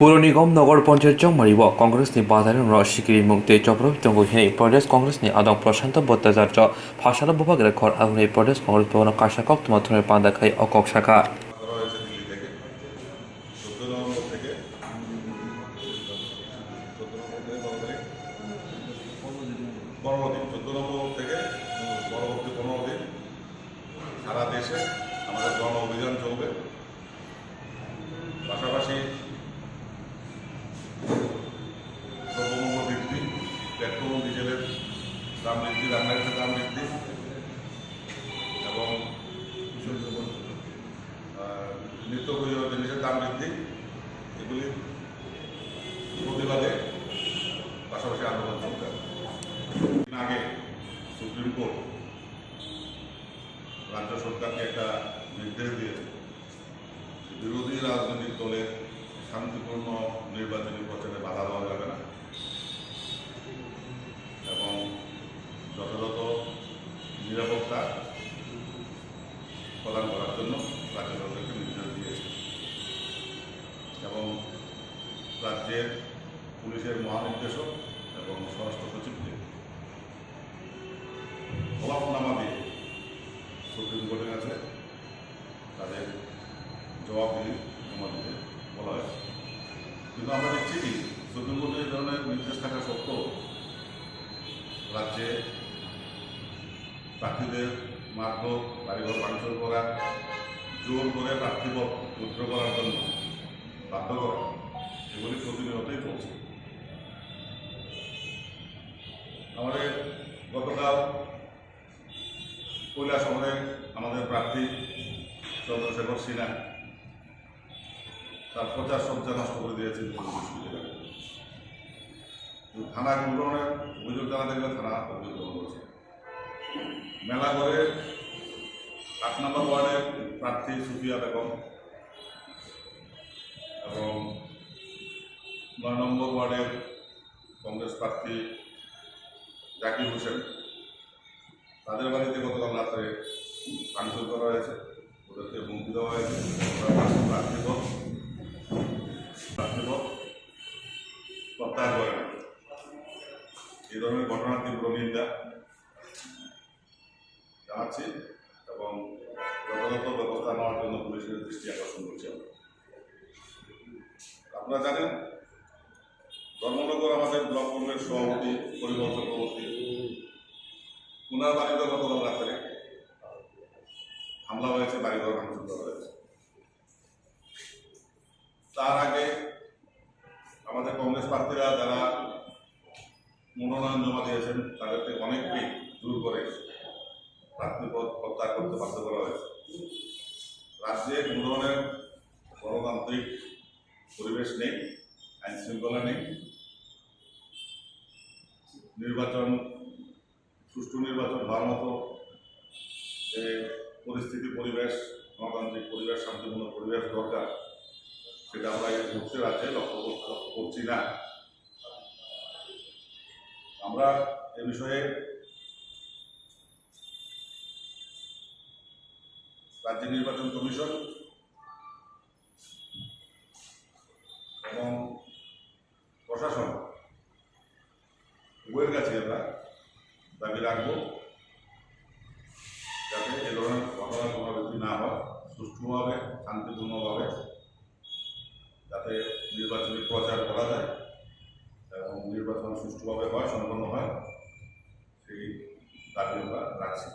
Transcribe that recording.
পৌর নিগম नगर पञ्चायत मारिब कंग्रेसनि बाधानि सिकिरि मुक्ति चप्रहितंगहिनि प्रदेश कंग्रेसनि आदं प्रशांत भट्टाचार्य भाषा विभागের ঘর আগুনে प्रदेश कंग्रेस भवन काशाকক মাধ্যমে পান্দাখাই অকক শাখা করা হয়েছে দিল্লি থেকে 14 নভেম্বর থেকে 14 নভেম্বর থেকে পরবর্তী 15 দিন সারা দেশে আমাদের জন অভিযান চলবে। পাশাপাশি দ্রব্যমূল্য বৃদ্ধি, পেট্রোল ডিজেলের দাম বৃদ্ধি, রান্নাঘাটের দাম বৃদ্ধি এবং নিত্য প্রয়োজনীয় জিনিসের দাম বৃদ্ধি, এগুলি প্রতিবাদে পাশাপাশি আন্দোলন চলবে। আগে সুপ্রিম কোর্ট রাজ্য সরকারকে একটা নির্দেশ দিয়েছে, বিরোধী রাজনৈতিক দলের শান্তিপূর্ণ নির্বাচনী প্রচারে বাধা দেওয়া যাবে না এবং যথাযথ নিরাপত্তা প্রদান করার জন্য রাজ্য সরকারকে নির্দেশ দিয়েছে এবং রাজ্যের পুলিশের মহানির্দেশক এবং স্বরাষ্ট্র সচিবকে হলফনামা দিয়ে সুপ্রিম কোর্টের কাছে তাদের জবাবদিহি জমা দিতে বলা হয়েছে। কিন্তু আমরা দেখছি কি সুপ্রিম কোর্টের এই ধরনের নির্দেশ থাকা সত্ত্বেও রাজ্যে প্রার্থীদের মারধর, বাড়িঘর ভাঙচুর করা, জোর করে প্রার্থীপদ উইথড্র করার জন্য বাধ্য করা, এগুলি প্রতিনিয়তই চলছে। আমাদের গতকাল কৈলাসহরে আমাদের প্রার্থী চন্দ্রশেখর সিনহা তার প্রচার সজ্জা নষ্ট করে দিয়েছেন থানা গুন্ডনের অভিযোগ জানাতে গেলে থানা অভিযোগ গ্রহণ করেছে। মেলাঘরে 8 নম্বর ওয়ার্ডের প্রার্থী সুফিয়া বেগম এবং 9 নম্বর ওয়ার্ডের কংগ্রেস প্রার্থী জাকির হোসেন, তাদের বাড়িতে গতকাল রাত্রে ভাঙচুর করা হয়েছে, ওদেরকে হুমকি দেওয়া হয়েছে, প্রার্থীপদ প্রত্যাহার করে না। এই ধরনের ঘটনার তীব্র নিন্দা জানাচ্ছি এবং যথাযথ ব্যবস্থা নেওয়ার জন্য পুলিশের দৃষ্টি আকর্ষণ করছি। আপনারা জানেন ধর্মনগর আমাদের ব্লক কংগ্রেস সভাপতি পরিবহন চক্রবর্তী, ওনার বাড়িতে গতকাল রাত্রে হামলা হয়েছে, বাড়িঘর ভাঙচুর করা হয়েছে। তার আগে আমাদের কংগ্রেস প্রার্থীরা যারা মনোনয়ন জমা দিয়েছেন তাদেরকে অনেককেই দূর করে প্রার্থীপদ প্রত্যাহার করতে বাধ্য করা হয়েছে। রাজ্যে কোনো ধরনের গণতান্ত্রিক পরিবেশ নেই, আইন শৃঙ্খলা নেই, নির্বাচন সুষ্ঠু নির্বাচন হওয়ার মতো যে পরিস্থিতি, পরিবেশ, গণতান্ত্রিক পরিবেশ, শান্তিপূর্ণ পরিবেশ দরকার, সেটা আমরা এই মুহূর্তে রাজ্যে লক্ষ্য করছি না। আমরা এ বিষয়ে রাজ্য নির্বাচন কমিশন এবং প্রশাসন উভয়ের কাছে আমরা দাবি রাখবো যাতে এ ধরনের ঘটনার পুনরাবৃত্তি না হয়, সুষ্ঠুভাবে শান্তিপূর্ণভাবে যাতে নির্বাচনী প্রচার করা যায় এবং নির্বাচন সুষ্ঠুভাবে হয়, সম্পন্ন হয়, সেই দাবি আমরা রাখছি।